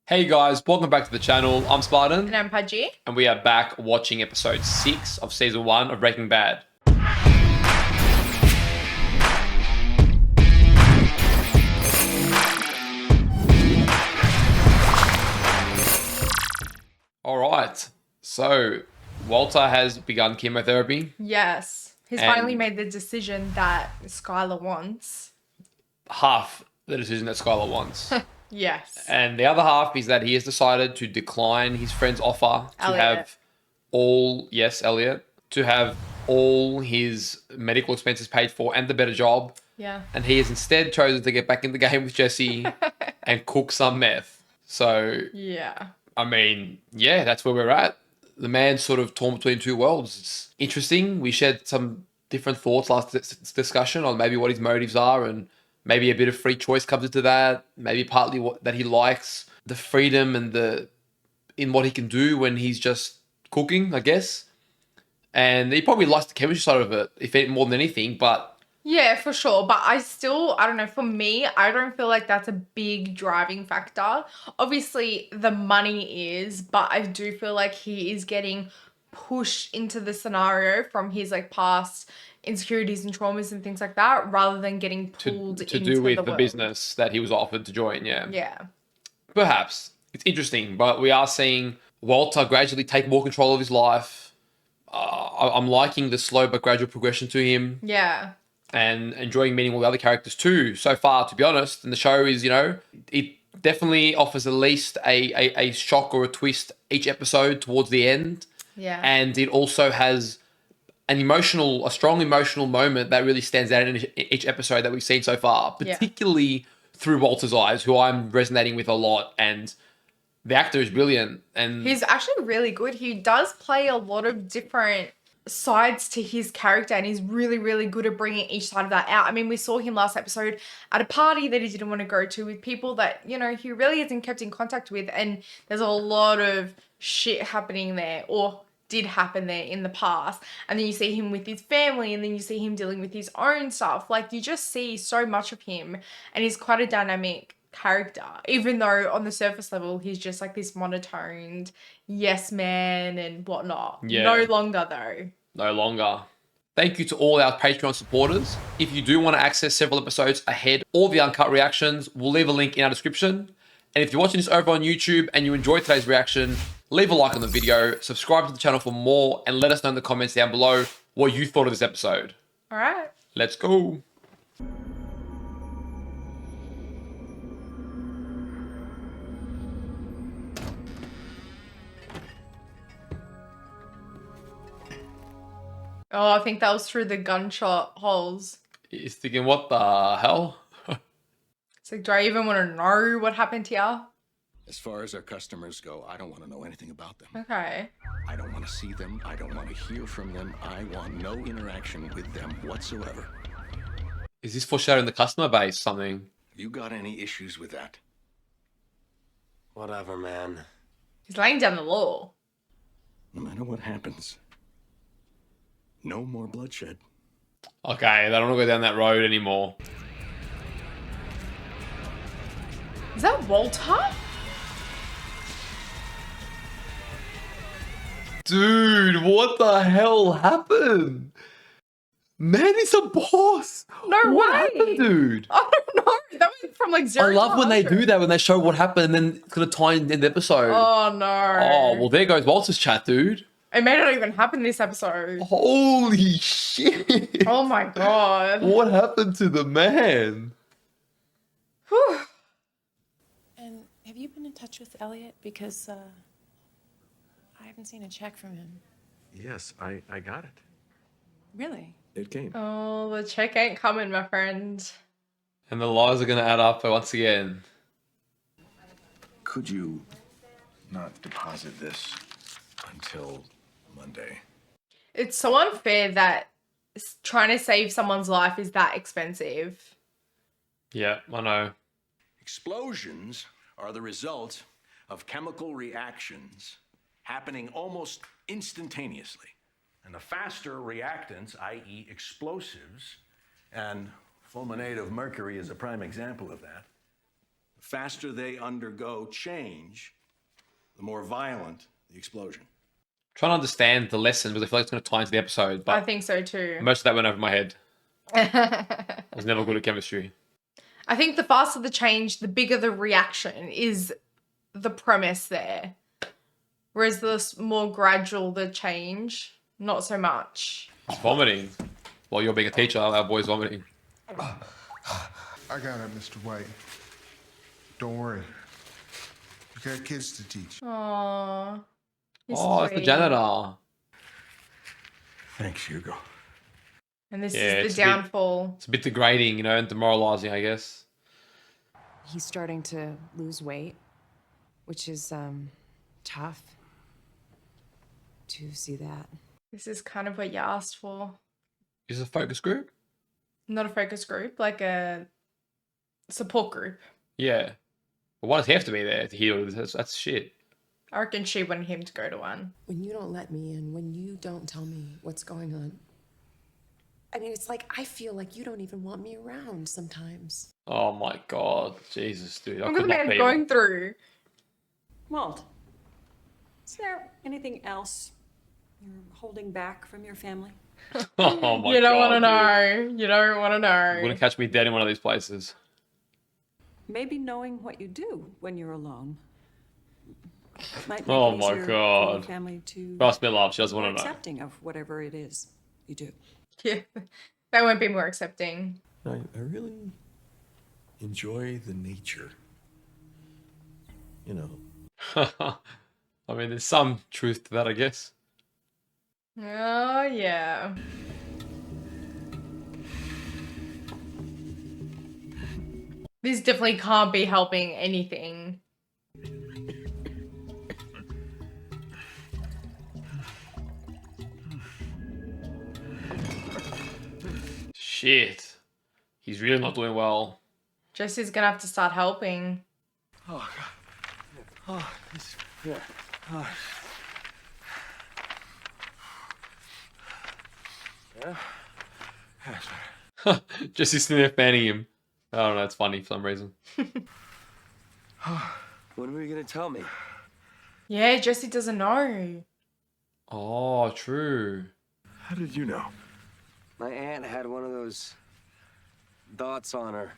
Hey guys, welcome back to the channel. I'm Spartan. And I'm Pudgey. And we are back watching episode 6 of season 1 of Breaking Bad. Alright, so Walter has begun chemotherapy. Yes. He's finally made the decision that Skylar wants. Half the decision that Skylar wants. Yes. And the other half is that he has decided to decline his friend's offer to have Elliot, to have all his medical expenses paid for and the better job. Yeah. And he has instead chosen to get back in the game with Jesse and cook some meth. So, yeah. I mean, yeah, that's where we're at. The man's sort of torn between two worlds. It's interesting. We shared some different thoughts last discussion on maybe what his motives are, and maybe a bit of free choice comes into that. Maybe partly that he likes the freedom and in what he can do when he's just cooking, I guess. And he probably likes the chemistry side of it, if more than anything, but... Yeah, for sure. But I don't know, for me, I don't feel like that's a big driving factor. Obviously, the money is, but I do feel like he is getting pushed into the scenario from his past insecurities and traumas and things like that, rather than getting pulled to into do with the world. business that he was offered to join. Yeah. Perhaps it's interesting, but we are seeing Walter gradually take more control of his life. I'm liking the slow but gradual progression to him. Yeah. And enjoying meeting all the other characters too, so far, to be honest. And the show is, it definitely offers at least a shock or a twist each episode towards the end. Yeah. And it also has a strong emotional moment that really stands out in each episode that we've seen so far, particularly through Walter's eyes, who I'm resonating with a lot. And the actor is brilliant. And he's actually really good. He does play a lot of different sides to his character, and he's really, really good at bringing each side of that out. I mean, we saw him last episode at a party that he didn't want to go to with people that, he really hasn't kept in contact with, and there's a lot of shit happening there, or did happen there in the past. And then you see him with his family, and then you see him dealing with his own stuff. You just see so much of him, and he's quite a dynamic character, even though on the surface level he's just this monotoned yes man and whatnot. No longer though. No longer. Thank you to all our Patreon supporters. If you do want to access several episodes ahead or the uncut reactions, we'll leave a link in our description. And if you're watching this over on YouTube and you enjoyed today's reaction, leave a like on the video, subscribe to the channel for more, and let us know in the comments down below what you thought of this episode. All right. Let's go. Oh, I think that was through the gunshot holes. He's thinking, what the hell? It's do I even want to know what happened here? As far as our customers go, I don't want to know anything about them. Okay. I don't want to see them. I don't want to hear from them. I want no interaction with them whatsoever. Is this foreshadowing the customer base something? You got any issues with that? Whatever, man. He's laying down the law. No matter what happens, no more bloodshed. Okay, I don't want to go down that road anymore. Is that Walter? Dude, what the hell happened? Man, he's a boss. No what way. happened, dude? I don't know. That went from 0 I to love when they 100. do that, when they show what happened and then it's going to tie in the episode. Oh, no. Oh, well, there goes Walter's chat, dude. It may not even happen this episode. Holy shit. Oh, my God. What happened to the man? Whew. And have you been in touch with Elliot? Because I haven't seen a check from him. Yes, I got it. Really? It came. Oh, the check ain't coming, my friend. And the lies are going to add up once again. Could you not deposit this until Monday? It's so unfair that trying to save someone's life is that expensive. Yeah, I know. Explosions are the result of chemical reactions happening almost instantaneously. And the faster reactants, i.e. explosives, and fulminate of mercury is a prime example of that. The The faster they undergo change, the more violent the explosion. Trying to understand the lesson because I feel like it's going to tie into the episode, I but think so too. most of that went over my head. I was never good at chemistry. I think the faster the change, the bigger the reaction is the premise there. Whereas the more gradual the change, not so much. He's vomiting. While you're being a teacher, our boy's vomiting. I got it, Mr. White. Don't worry. You got kids to teach. Aww. Oh, it's the janitor. Thanks, Hugo. And this Yeah, is it's the a bit- downfall. It's a bit degrading, you know, and demoralizing, I guess. He's starting to lose weight, which is tough to see that. This is kind of what you asked for. Is it a focus group? Not a focus group, like a support group. Yeah. But why does he have to be there to heal? That's shit. I reckon she wanted him to go to one. When you don't let me in, when you don't tell me what's going on, I mean, it's like I feel like you don't even want me around sometimes. Oh my god. Jesus, dude. I Look at could the not man be. going through. Walt, is there anything else you're holding back from your family? Oh my god. You don't want to dude. know. You don't want to know. You're gonna catch me dead in one of these places. Maybe knowing what you do when you're alone might make Oh it my easier for your god. family to Trust me, love. She doesn't be want to know. accepting of whatever it is you do. Yeah, they won't be more accepting. I really enjoy the nature. You know, I mean, there's some truth to that, I guess. Oh, yeah. This definitely can't be helping anything. Shit. He's really not doing well. Jesse's gonna have to start helping. oh god, oh, this, yeah, oh. Yeah. Jesse's sitting there fanning him. I don't know, that's funny for some reason. When were you gonna tell me? Yeah, Jesse doesn't know. Oh, true. How did you know? My aunt had one of those dots on her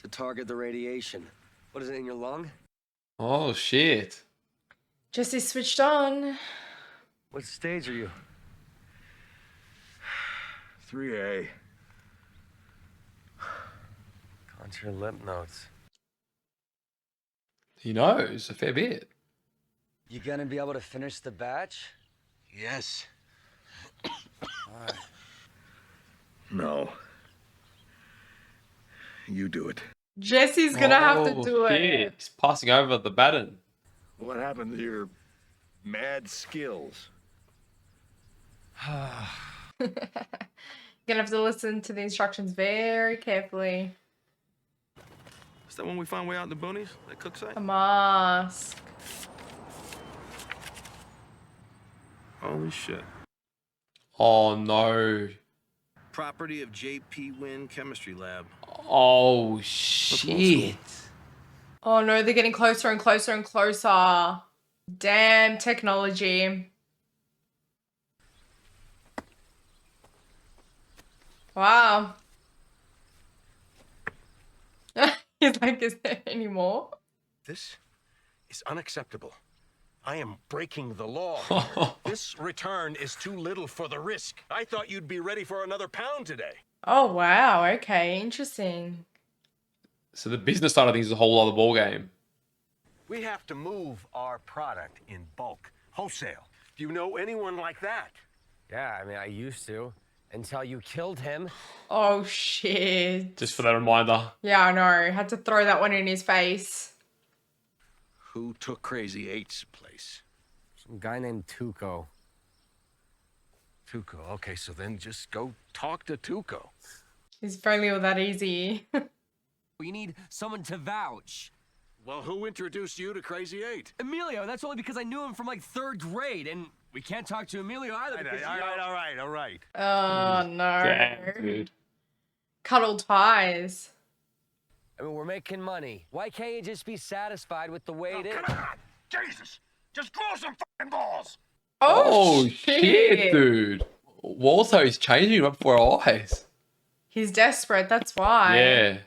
to target the radiation. What is it in your lung? Oh, shit. Jesse switched on. What stage are you? 3A. Contour lymph nodes. He knows a fair bit. You gonna be able to finish the batch? Yes. Alright. No. You do it. Jesse's gonna have to Oh, do shit. it. He's passing over the baton. What happened to your mad skills? Gonna have to listen to the instructions very carefully. Is that when we find way out in the boonies? That cook site? A mask. Holy shit. Oh, no. Property of J.P. Wynn Chemistry Lab. Oh, shit. Oh no, they're getting closer and closer and closer. Damn technology. Wow. He's like, is there any more? This is unacceptable. I am breaking the law. This return is too little for the risk. I thought you'd be ready for another pound today. Oh wow, okay, interesting. So the business side of things is a whole other ballgame. We have to move our product in bulk, wholesale. Do you know anyone like that? Yeah, I mean, I used to. Until you killed him. Oh shit. Just for that reminder. Yeah, I know. Had to throw that one in his face. Who took Crazy Eight's place? Some guy named Tuco. Tuco. Okay, so then just go talk to Tuco. If only all that easy. We need someone to vouch. Well, who introduced you to Crazy Eight? Emilio, that's only because I knew him from like 3rd grade, and we can't talk to Emilio either because All right. Oh no. Damn, dude. Cuddle ties. I mean, we're making money. Why can't you just be satisfied with the way it is? Come on! Jesus! Just grow some fucking balls! Oh, shit, dude. Walter is changing up before our eyes. He's desperate, that's why. Yeah.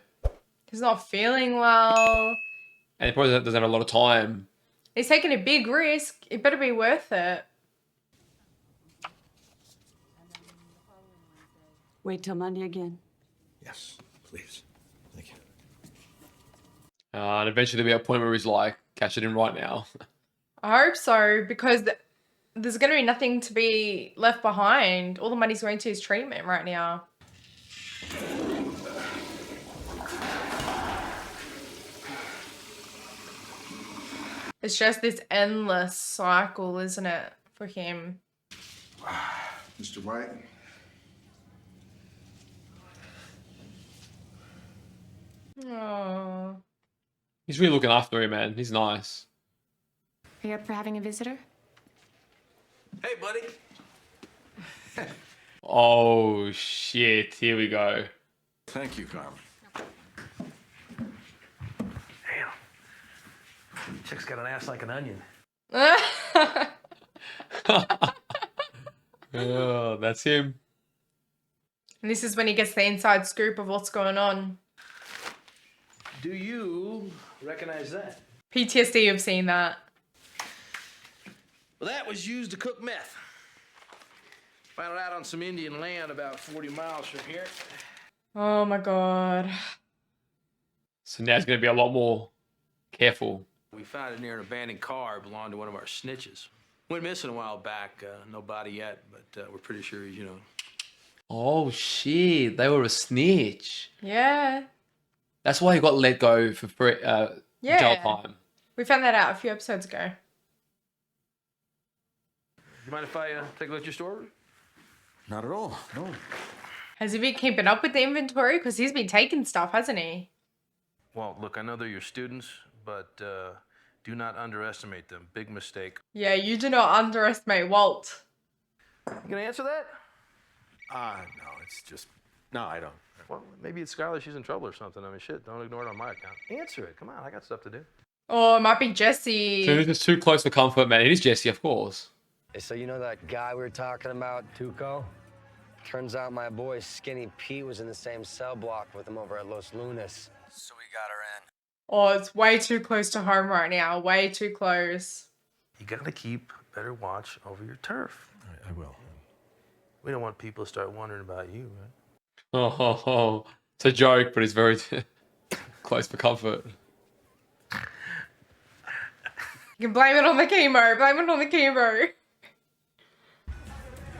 He's not feeling well. And he probably doesn't have a lot of time. He's taking a big risk. It better be worth it. Wait till Monday again. Yes, please. Thank you. And eventually there'll be a point where he's like, cash it in right now. I hope so, because there's going to be nothing to be left behind. All the money's going to his treatment right now. It's just this endless cycle, isn't it, for him? Mr. White? Oh. He's really looking after him, man. He's nice. Are you up for having a visitor? Hey, buddy. Oh, shit. Here we go. Thank you, Carmen. Damn. Chick's got an ass like an onion. Oh, that's him. And this is when he gets the inside scoop of what's going on. Do you recognize that? PTSD of seeing that. Well, that was used to cook meth. Found it out on some Indian land about 40 miles from here. Oh my god. So now he's going to be a lot more careful. We found it near an abandoned car. It belonged to one of our snitches. Went missing a while back. No body yet, but we're pretty sure he's, Oh, shit. They were a snitch. Yeah. That's why he got let go for free, Yeah. jail time. We found that out a few episodes ago. You mind if I take a look at your store? Not at all, no. Has he been keeping up with the inventory? Because he's been taking stuff, hasn't he? Well, look, I know they're your students, but do not underestimate them. Big mistake. Yeah, you do not underestimate Walt. You gonna answer that? No, it's just... No, I don't. Well, maybe it's Skylar. She's in trouble or something. I mean, shit, don't ignore it on my account. Answer it. Come on, I got stuff to do. Oh, it might be Jesse. So this is too close for comfort, man. It is Jesse, of course. So you know that guy we were talking about, Tuco? Turns out my boy Skinny Pete was in the same cell block with him over at Los Lunas. So we got her in. Oh, it's way too close to home right now. Way too close. You gotta keep a better watch over your turf. I will. We don't want people to start wondering about you, right? Oh. It's a joke, but it's very close for comfort. You can blame it on the chemo. Blame it on the chemo.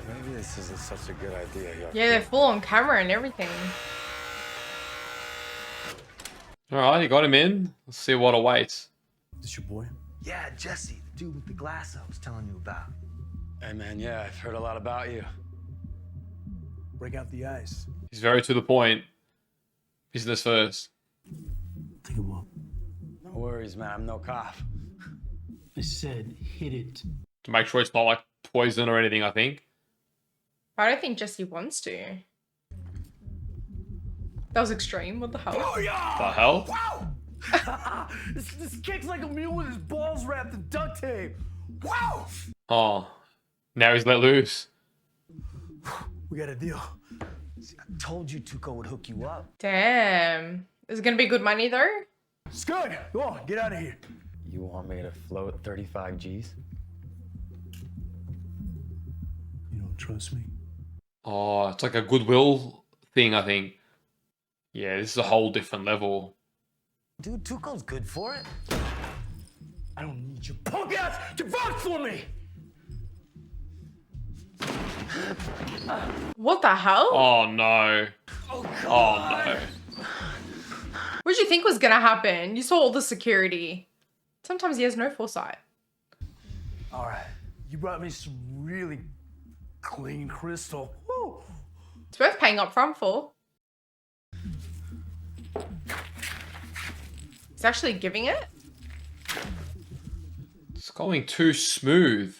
Maybe this isn't such a good idea. Yeah, they're full on camera and everything. All right, you got him in. Let's see what awaits. This your boy? Yeah, Jesse, the dude with the glass I was telling you about. Hey, man, yeah, I've heard a lot about you. Break out the ice. He's very to the point. Business first. Take a walk. No worries, man. I'm no cop. I said hit it. To make sure it's not like poison or anything, I think. I don't think Jesse wants to. That was extreme. What the hell? Oh, yeah! The hell? Wow! this kicks like a mule with his balls wrapped in duct tape. Wow! Oh. Now he's let loose. We got a deal. See, I told you Tuco would hook you up. Damn. Is it going to be good money though? It's good. Go on, get out of here. You want me to float 35 G's? You don't trust me? Oh, it's like a goodwill thing, I think. Yeah, this is a whole different level. Dude, Tuco's good for it. I don't need your punk ass to vouch for me! What the hell? Oh, no. Oh, Oh, no. What did you think was going to happen? You saw all the security. Sometimes he has no foresight. All right, you brought me some really clean crystal. Woo. It's worth paying up front for. He's actually giving it. It's going too smooth.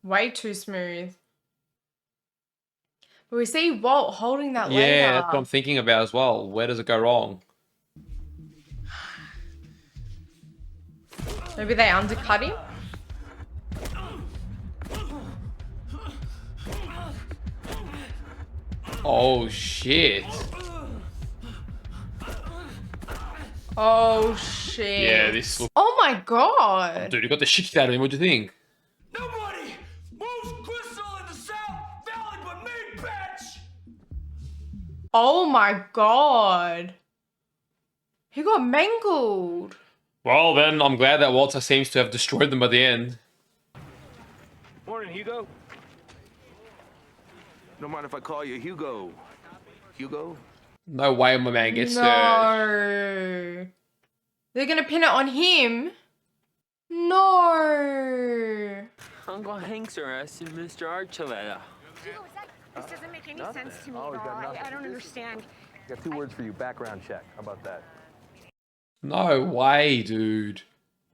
Way too smooth. But we see Walt holding that Yeah, later. that's what I'm thinking about as well. Where does it go wrong? Maybe they undercut him? Oh shit. Oh shit. Yeah, this looks. Oh my god. Dude, you got the shit kicked out of him. What'd you think? Nobody moves Crystal in the South Valley but me, bitch! Oh my god. He got mangled. Well, then I'm glad that Walter seems to have destroyed them by the end. Morning, Hugo. Don't mind if I call you Hugo. Hugo? No way my man gets served. No. They're gonna pin it on him. No. Uncle Hank's arrested Mr. Archuleta. This doesn't make any sense to me at all. I don't understand. Got 2 words for you. Background check. How about that? No way, dude.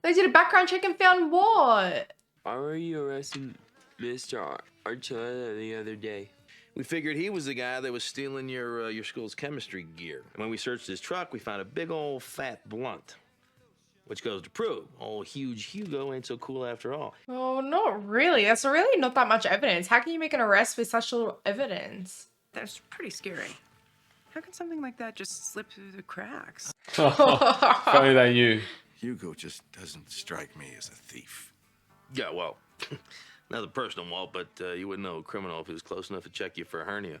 They did a background check and found what? Why were you arresting Mr. Archuleta the other day? We figured he was the guy that was stealing your school's chemistry gear. And when we searched his truck, we found a big old fat blunt. Which goes to prove, old huge Hugo ain't so cool after all. Oh, not really. That's really not that much evidence. How can you make an arrest with such little evidence? That's pretty scary. How can something like that just slip through the cracks? Funny they knew. Hugo just doesn't strike me as a thief. Yeah, well, another personal Walt, but you wouldn't know a criminal if he was close enough to check you for a hernia.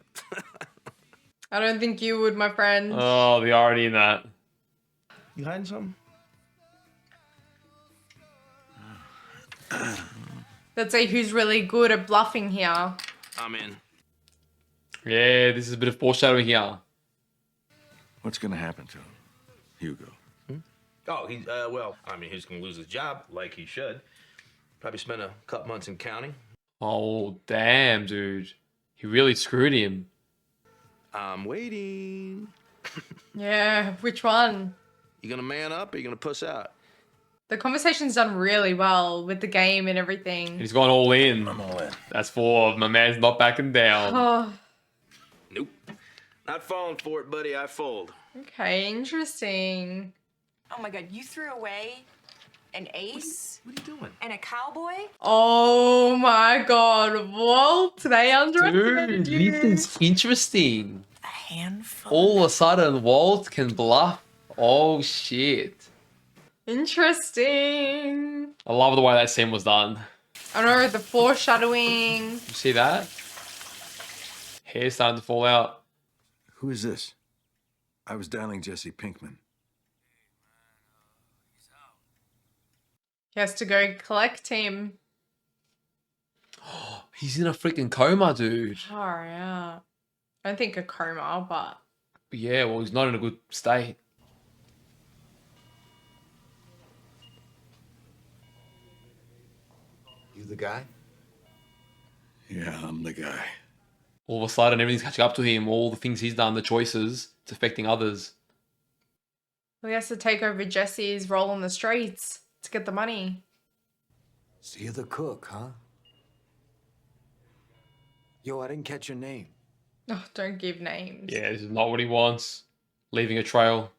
I don't think you would, my friend. Oh, the irony in that. You hiding something? Let's see who's really good at bluffing here. I'm in. Yeah, this is a bit of foreshadowing here. What's gonna happen to him? Hugo. Oh, he's, well, I mean, he's gonna lose his job, like he should. Probably spend a couple months in county. Oh, damn, dude. He really screwed him. I'm waiting. Yeah, which one? You gonna man up or you gonna puss out? The conversation's done really well with the game and everything. He's gone all in. I'm all in. That's for my man's not backing down. Oh, Nope. Not falling for it, buddy. I fold. okay, interesting. Oh my god, you threw away an ace What are you doing? and a cowboy? Oh my god, Walt, they underestimated Dude, you. this is interesting. A handful. All of a sudden, Walt can bluff. Oh, shit. Interesting. I love the way that scene was done. I know, the foreshadowing. You see that? Hair's starting to fall out. Who is this? I was dialing Jesse Pinkman. He has to go collect him. He's in a freaking coma, dude. Oh, yeah. I don't think a coma, but... Yeah, well, he's not in a good state. You the guy? Yeah, I'm the guy. All of a sudden, everything's catching up to him. All the things he's done, the choices, it's affecting others. Well, he has to take over Jesse's role in the streets to get the money. So you're the cook, huh? Yo, I didn't catch your name. Oh, don't give names. Yeah, this is not what he wants. Leaving a trail.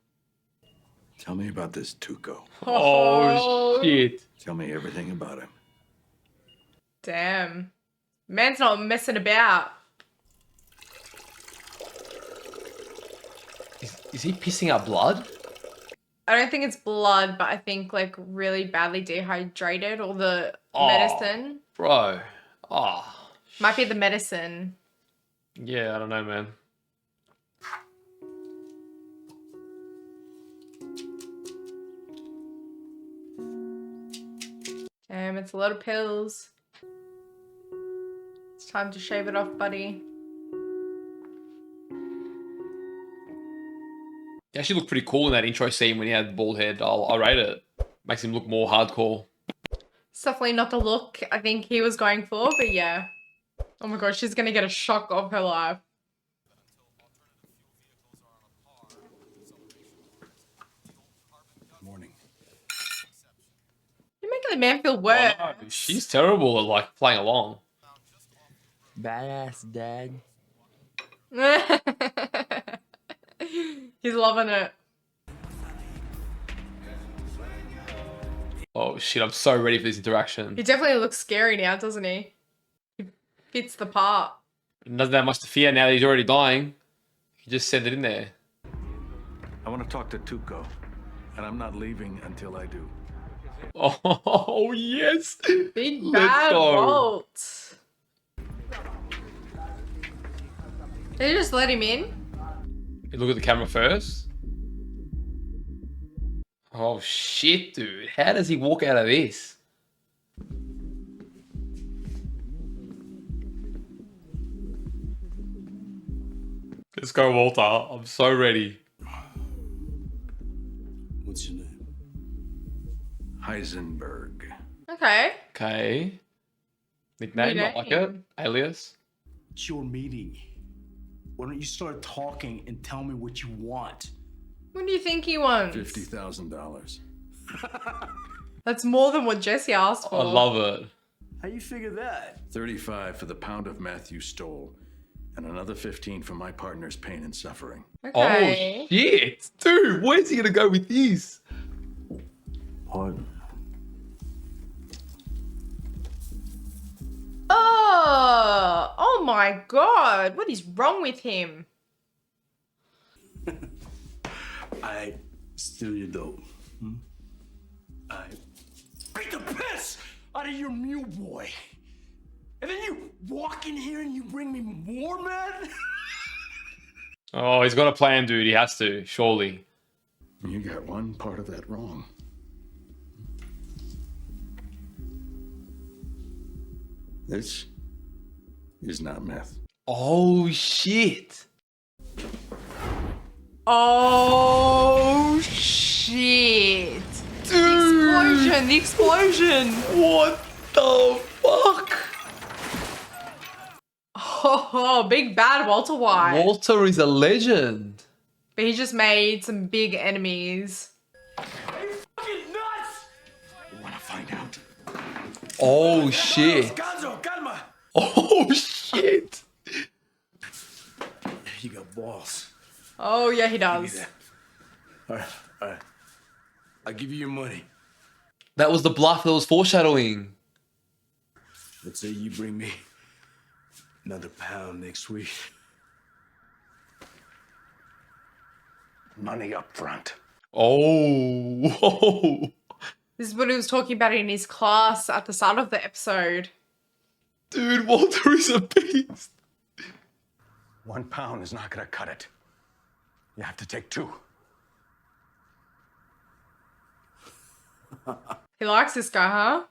Tell me about this Tuco. Oh, shit. Tell me everything about him. Damn. Man's not messing about. Is he pissing out blood? I don't think it's blood, but I think like really badly dehydrated or the Oh. medicine. Bro. Oh. Might be the medicine. Yeah, I don't know, man. Damn, it's a lot of pills. It's time to shave it off, buddy. He actually looked pretty cool in that intro scene when he had the bald head. I'll rate it. Makes him look more hardcore. It's definitely not the look I think he was going for, but yeah. Oh my god, she's gonna get a shock of her life. Morning. You're making the man feel worse. Oh, no, she's terrible at like playing along. Badass dad. He's loving it. Oh shit, I'm so ready for this interaction. He definitely looks scary now, doesn't he? He fits the part. He doesn't have much to fear now that he's already dying. He just sent it in there. I want to talk to Tuco, and I'm not leaving until I do. Oh yes! Big Let's bad go. Walt. Did you just let him in? You look at the camera first. Oh shit, dude. How does he walk out of this? Let's go, Walter. I'm so ready. What's your name? Heisenberg. Okay. Okay. Nickname, I like it. Alias. It's your meeting. Why don't you start talking and tell me what you want? What do you think he wants? $50,000. That's more than what Jesse asked for. I love it. How you figure that? 35 for the pound of meth you stole, and another 15 for my partner's pain and suffering. Okay. Oh shit, dude. Where's he gonna go with this? Pardon. Oh my god. What is wrong with him? I steal your dope. I beat the piss out of your mule boy. And then you walk in here and you bring me more, man? Oh, he's got a plan, dude. He has to, surely. You got one part of that wrong. This is not meth. Oh shit. Oh shit. Dude. The explosion. What the fuck? Oh, big bad Walter White. Walter is a legend. But he just made some big enemies. Fucking nuts! I wanna find out. Oh shit. Gonzo, calma! Oh shit. You got balls. Oh yeah, he does. Alright. I'll give you your money. That was the bluff that was foreshadowing. Let's say you bring me another pound next week. Money up front. Oh. Whoa. This is what he was talking about in his class at the start of the episode. Dude, Walter is a beast. 1 pound is not gonna cut it. You have to take 2. He likes this guy, huh?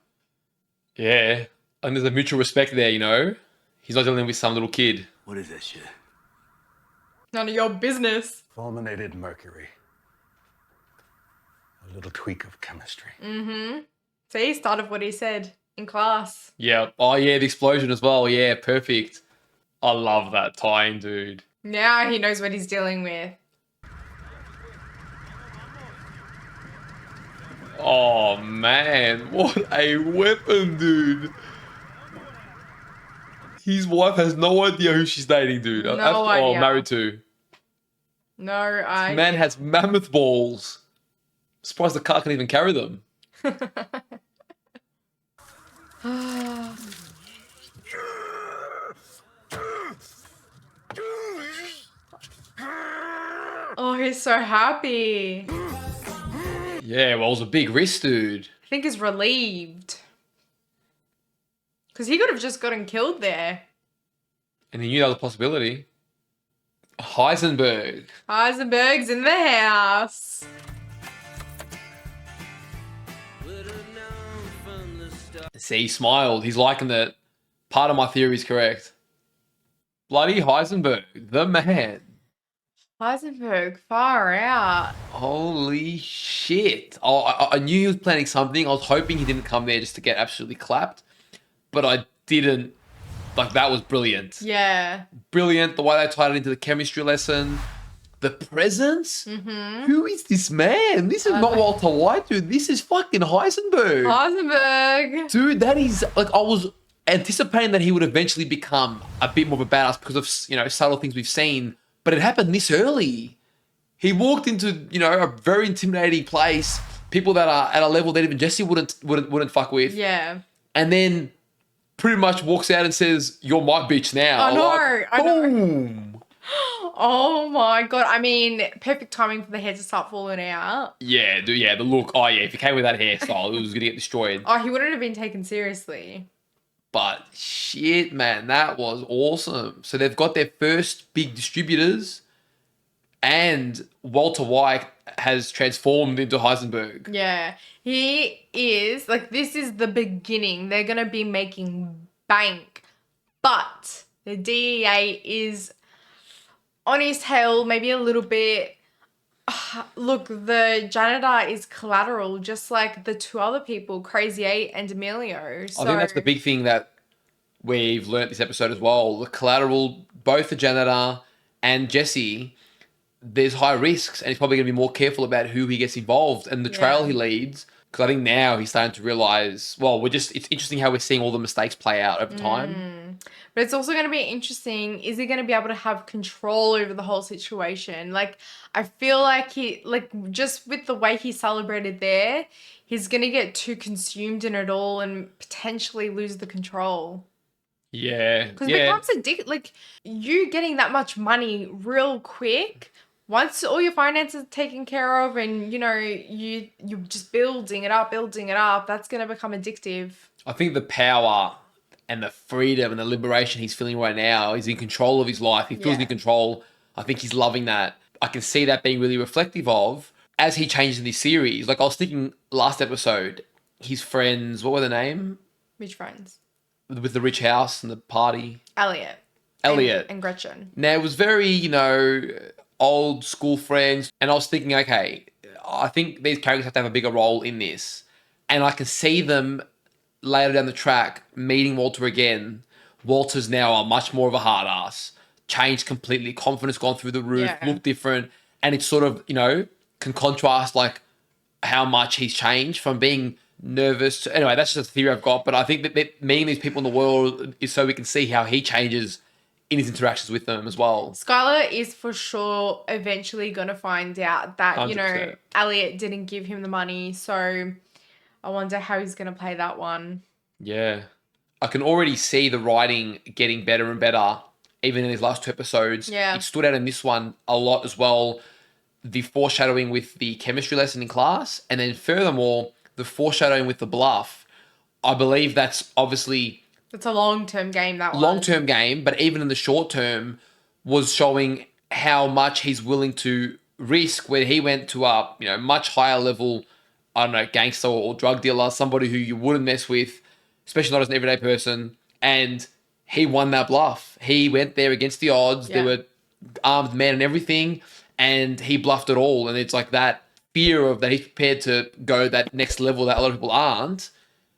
Yeah. And there's a mutual respect there, you know? He's not dealing with some little kid. What is that shit? None of your business. Fulminated mercury. A little tweak of chemistry. Mm-hmm. See, start of what he said in class. Yeah. Oh, yeah, the explosion as well. Yeah, perfect. I love that tie-in, dude. Now he knows what he's dealing with. Oh, man. What a weapon, dude. His wife has no idea who she's dating, dude. No Or idea. married to. No, I... Man has mammoth balls. Surprised the car can even carry them. Oh, he's so happy. Yeah, well, it was a big risk, dude. I think he's relieved. Because he could have just gotten killed there. And he knew that was a possibility. Heisenberg. Heisenberg's in the house. See, he smiled. He's liking that. Part of my theory is correct. Bloody Heisenberg, the man. Heisenberg, far out. Holy shit. Oh, I knew he was planning something. I was hoping he didn't come there just to get absolutely clapped. But I didn't. Like, that was brilliant. Yeah. Brilliant. The way they tied it into the chemistry lesson. The presence? Mm-hmm. Who is this man? This is not Walter White, dude. This is fucking Heisenberg. Heisenberg. Dude, that is, like, I was anticipating that he would eventually become a bit more of a badass because of, you know, subtle things we've seen. But it happened this early. He walked into, you know, a very intimidating place, people that are at a level that even Jesse wouldn't fuck with. Yeah. And then pretty much walks out and says, "You're my bitch now." I know. Like, I know. boom. Oh my god. I mean, perfect timing for the hair to start falling out. Yeah, the look. Oh yeah, if he came with that hairstyle, it was gonna get destroyed. Oh, he wouldn't have been taken seriously. But shit, man, that was awesome. So they've got their first big distributors, and Walter White has transformed into Heisenberg. Yeah. He is, like, this is the beginning. They're going to be making bank. But the DEA is on his tail, maybe a little bit. Look, the janitor is collateral, just like the two other people, Crazy 8 and Emilio. So, I think that's the big thing that we've learnt this episode as well. The collateral, both the janitor and Jesse, there's high risks, and he's probably going to be more careful about who he gets involved and the trail he leads. Because I think now he's starting to realize, well, it's interesting how we're seeing all the mistakes play out over time. But it's also going to be interesting, is he going to be able to have control over the whole situation? Like, I feel like just with the way he celebrated there, he's going to get too consumed in it all and potentially lose the control. Yeah. Because it becomes addictive. Like, you getting that much money real quick, once all your finances are taken care of and, you're just building it up, that's going to become addictive. I think the power and the freedom and the liberation he's feeling right now, he's in control of his life. He feels in control. I think he's loving that. I can see that being really reflective of as he changes in this series. Like I was thinking last episode, his friends, what were their name? Which friends? With the rich house and the party. Elliot. And Gretchen. Now, it was very, old school friends. And I was thinking, okay, I think these characters have to have a bigger role in this. And I can see them later down the track meeting Walter again. Walter's now a much more of a hard ass. Changed completely. Confidence gone through the roof. Looked different. And it's sort of, can contrast like how much he's changed from being nervous. Anyway, that's just a theory I've got. But I think that meeting these people in the world is so we can see how he changes in his interactions with them as well. Skylar is for sure eventually going to find out that, 100%. Elliot didn't give him the money. So I wonder how he's going to play that one. Yeah. I can already see the writing getting better and better, even in these last two episodes. Yeah. It stood out in this one a lot as well. The foreshadowing with the chemistry lesson in class, and then furthermore, the foreshadowing with the bluff. I believe that's obviously... It's a long-term game, that one. Long-term game, but even in the short term, was showing how much he's willing to risk, where he went to a much higher level, I don't know, gangster or drug dealer, somebody who you wouldn't mess with, especially not as an everyday person, and he won that bluff. He went there against the odds. Yeah. There were armed men and everything, and he bluffed it all. And it's like that fear of that he's prepared to go that next level that a lot of people aren't.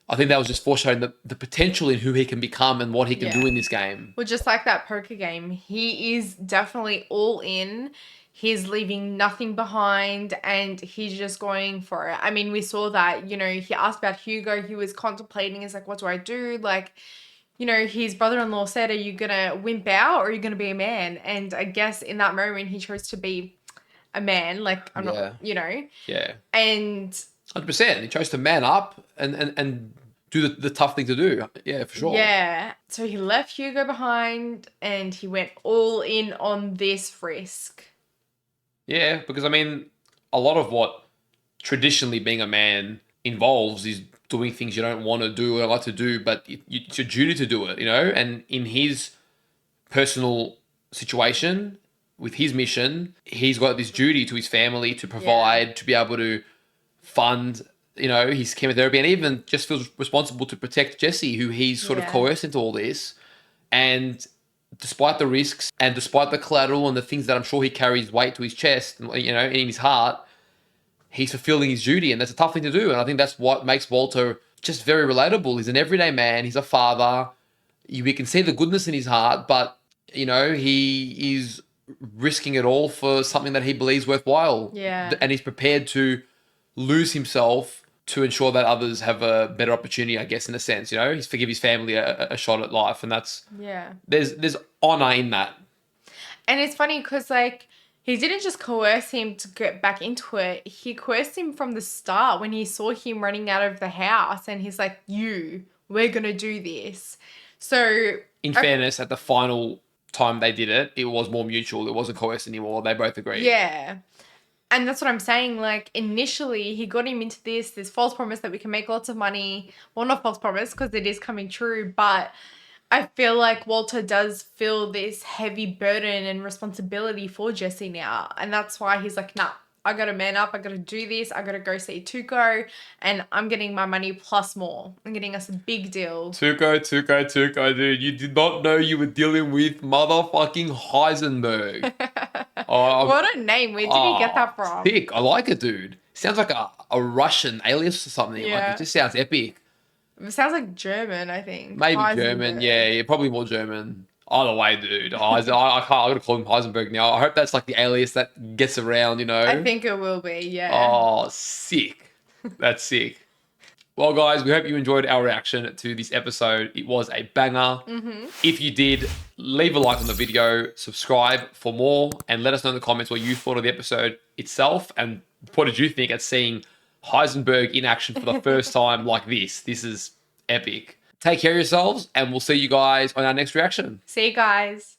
I think that was just foreshadowing the potential in who he can become and what he can do in this game. Well, just like that poker game, he is definitely all in. He's leaving nothing behind and he's just going for it. I mean, we saw that, he asked about Hugo. He was contemplating, he's like, what do I do? Like, his brother-in-law said, are you going to wimp out or are you going to be a man? And I guess in that moment, he chose to be a man. Like, I'm not, Yeah. And... 100%. He chose to man up and do the tough thing to do. Yeah, for sure. Yeah. So he left Hugo behind and he went all in on this risk. Yeah, because I mean, a lot of what traditionally being a man involves is doing things you don't want to do or like to do, but it's your duty to do it, And in his personal situation, with his mission, he's got this duty to his family to provide, to be able to fund, his chemotherapy, and even just feels responsible to protect Jesse, who he's sort of coerced into all this. And despite the risks and despite the collateral and the things that I'm sure he carries weight to his chest, and, in his heart, he's fulfilling his duty, and that's a tough thing to do. And I think that's what makes Walter just very relatable. He's an everyday man. He's a father. We can see the goodness in his heart, but, he is risking it all for something that he believes worthwhile. Yeah. And he's prepared to lose himself to ensure that others have a better opportunity, I guess, in a sense, he's forgive his family a shot at life. And that's, there's honor in that. And it's funny because, like, He didn't just coerce him to get back into it. He coerced him from the start when he saw him running out of the house and he's like, we're going to do this. So... In fairness, at the final time they did it, it was more mutual. It wasn't coerced anymore. They both agreed. Yeah. And that's what I'm saying. Like, initially, he got him into this false promise that we can make lots of money. Well, not false promise, because it is coming true. But I feel like Walter does feel this heavy burden and responsibility for Jesse now. And that's why he's like, nah, I got to man up. I got to do this. I got to go see Tuco. And I'm getting my money plus more. I'm getting us a big deal. Tuco, dude. You did not know you were dealing with motherfucking Heisenberg. What a name. Where did he get that from? Sick. I like it, dude. Sounds like a Russian alias or something. Yeah. Like, it just sounds epic. It sounds like German, I think. Maybe Heisenberg. German. Yeah, probably more German. Either way, dude. I gotta call him Heisenberg now. I hope that's like the alias that gets around, you know? I think it will be, yeah. Oh, sick. That's sick. Well, guys, we hope you enjoyed our reaction to this episode. It was a banger. Mm-hmm. If you did, leave a like on the video, subscribe for more, and let us know in the comments what you thought of the episode itself, and what did you think at seeing Heisenberg in action for the first time like this. This is epic. Take care of yourselves, and we'll see you guys on our next reaction. See you guys.